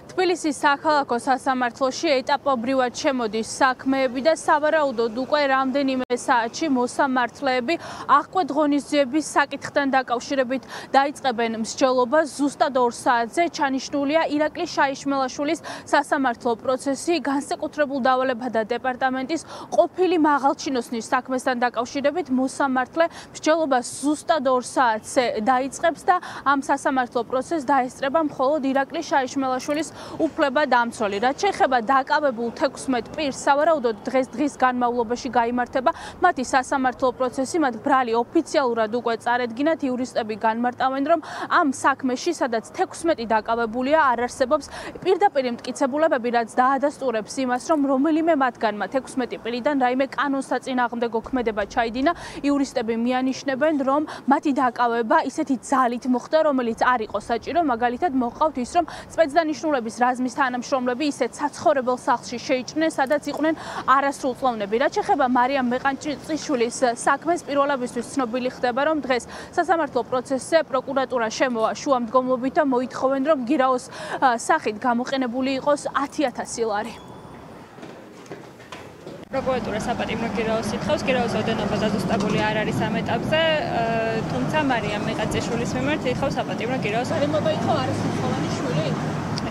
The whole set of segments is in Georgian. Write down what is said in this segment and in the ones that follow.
თბილისის საქალაქო სასამართლოში ეტაპობრივად შემოდის საქმეები და სავარაუდოდ უკვე რამდენიმე საათში მოსამართლეები აღკვეთ ღონისძიების საკითხთან დაკავშირებით დაიწყებენ მსჯელობას. ზუსტად 2 საათზე ჩანიშნულია ირაკლი შაიშმელაშვილის სასამართლო პროცესი განსაკუთრებულ დავალებათა დეპარტამენტის ყოფილი მაღალჩინოსნის საქმესთან დაკავშირებით. მოსამართლე მსჯელობას ზუსტად 2 საათზე დაიწყებს და ამ სასამართლო პროცესს დაესწრება მხოლოდ ირაკლი შაიშმელაშვილის უფლება-დამცველი. რაც შეეხება დაკავებულ 16 პირს, სავარაუდოდ დღის განმავლობაში გაიმართება მათი სასამართლო პროცესი. მათ ბრალი ოფიციალურად უკვე წარედგინათ. იურისტები განმარტავენ, რომ ამ საქმეში, სადაც 16 დაკავებულია, არ არსებობს პირდაპირ მტკიცებულებები, რაც დაადასტურებს იმას, რომ რომელიმე მათგანმა 16 პირიდან რაიმე კანონსაწინააღმდეგო ქმედება ჩაიდინა. იურისტები მიანიშნებენ, რომ მათი დაკავება ისეთი ძალით მოხდა, რომელიც არ იყო საჭირო. მაგალითად, მოყავთ ის, რომ სპეცდანიშნულების რაზმის თანამშრომლები ისეთ საცხოვრებელ სახლში შეიჭრნენ, სადაც იყვნენ არასრულწლოვნები. რაც შეეხება მარიამ მეყანჭიშვილის საქმეს, პირველობისთვის ცნობილი ხდება, რომ დღეს სასამართლო პროცესზე პროკურატურა შემოვა შუამდგომლობით და მოითხოვენ, რომ გირაოს სახით გამოყენებული იყოს 10,000 ლარი. პროკურატურა საპატიმრო გირაოს ითხოვს, გირაოს ოდენობა დაზუსტებული არ არის ამ ეტაპზე, თუმცა მარიამ მეყანჭიშვილის მიმართ ითხოვს საპატიმრო გირაოს. ემობა იყო არასრულწლოვანი შვილი?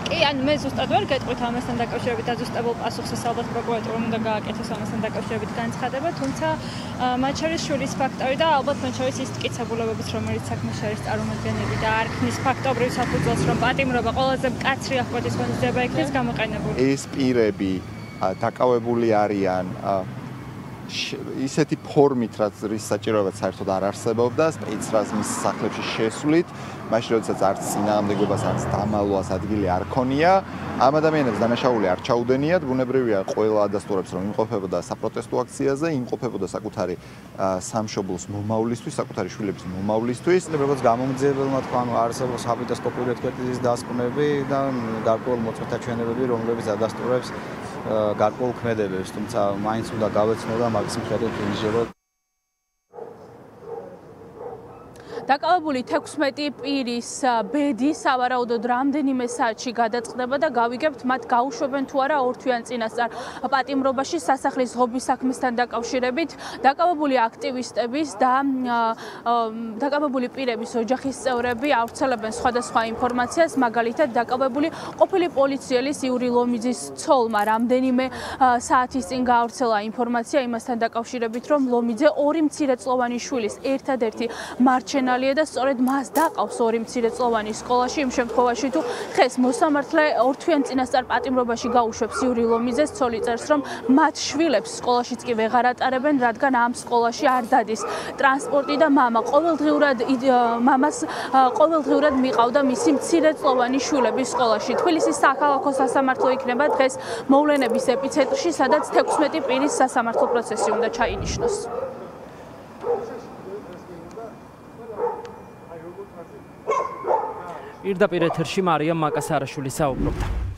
კი, ანუ მე ზუსტად ვერ გეტყვით ამასთან დაკავშირებით დაზუსტებულ პასუხს, ალბათ პროკურატურამ უნდა გააკეთოს ამასთან დაკავშირებით განცხადება, თუმცა მათ შორის შვილის ფაქტორი და ალბათ მათ შორის ის მტკიცებულებებიც, რომელიც საქმეს შორის წარმოადგენები და არ ქმნის ფაქტობრივ საფუძველს, რომ პატიმრობა ყველაზე მკაცრი აღკვეთის ღონისძიება იქნეს გამოყენებული. ეს პირები დაკავებული არიან ისეთი ფორმით, რის საჭიროებაც საერთოდ არ არსებობდა, სპეცრაზმის სახლებში შესვლით, მაშინ როდესაც არც წინააღმდეგობას, არც დამალვას ადგილი არ ქონია, ამ ადამიანებს დანაშაული არ ჩაუდენიათ, ბუნებრივია ყველა ადასტურებს, რომ იმყოფებოდა საპროტესტო აქციაზე, იმყოფებოდა საკუთარი სამშობლოს მომავლისთვის, საკუთარი შვილების მომავლისთვის. როგორც გამომძიებელმა თქვა, არსებობს ჰაბიტას კოპიური ექსპერტიზის დასკვნები და გარკვეულ მოწმეთა ჩვენებები, რომლებიც ადასტურებს გარკვეულ ქმედებებს, თუმცა მაინც უნდა გავეცნო და მაგის მიხედვით ვიმსჯელო. დაკავებული 16 პირის ბედი სავარაუდოდ რამდენიმე საათში გადაწყდება და გავიგებთ, მათ გაუშვებენ თუ არა ორთვიან წინასწარ პატიმრობაში სასახლის ღობის საქმესთან დაკავშირებით. დაკავებული აქტივისტების და დაკავებული პირების ოჯახის წევრები ავრცელებენ სხვადასხვა ინფორმაციას, მაგალითად დაკავებული ყოფილი პოლიციელის იური ლომიძის ცოლმა რამდენიმე საათის წინ გაავრცელა ინფორმაცია იმასთან დაკავშირებით, რომ ლომიძე 2 მცირეწლოვანი შვილის ერთადერთი მარჩენალი და სწორედ მას დაყავს 2 მცირეწლოვანი სკოლაში. იმ შემთხვევაში თუ დღეს მოსამართლე ორთვიან წინასწარ პატიმრობაში გაუშვებს იური ლომიძეს, ცოლი წერს, რომ მათ შვილებს სკოლაშიც კი ვეღარ ატარებენ, რადგან ამ სკოლაში არ დადის ტრანსპორტი და მამას ყოველდღიურად მიყავდა მისი მცირეწლოვანი შვილები სკოლაში. თბილისის საქალაქო სასამართლო იქნება დღეს მოვლენების ეპიცენტრში, სადაც 16 პირის სასამართლო პროცესი უნდა ჩაინიშნოს. პირდაპირ ეთერში მარიამ მაკასარაშვილი საუბრობდა.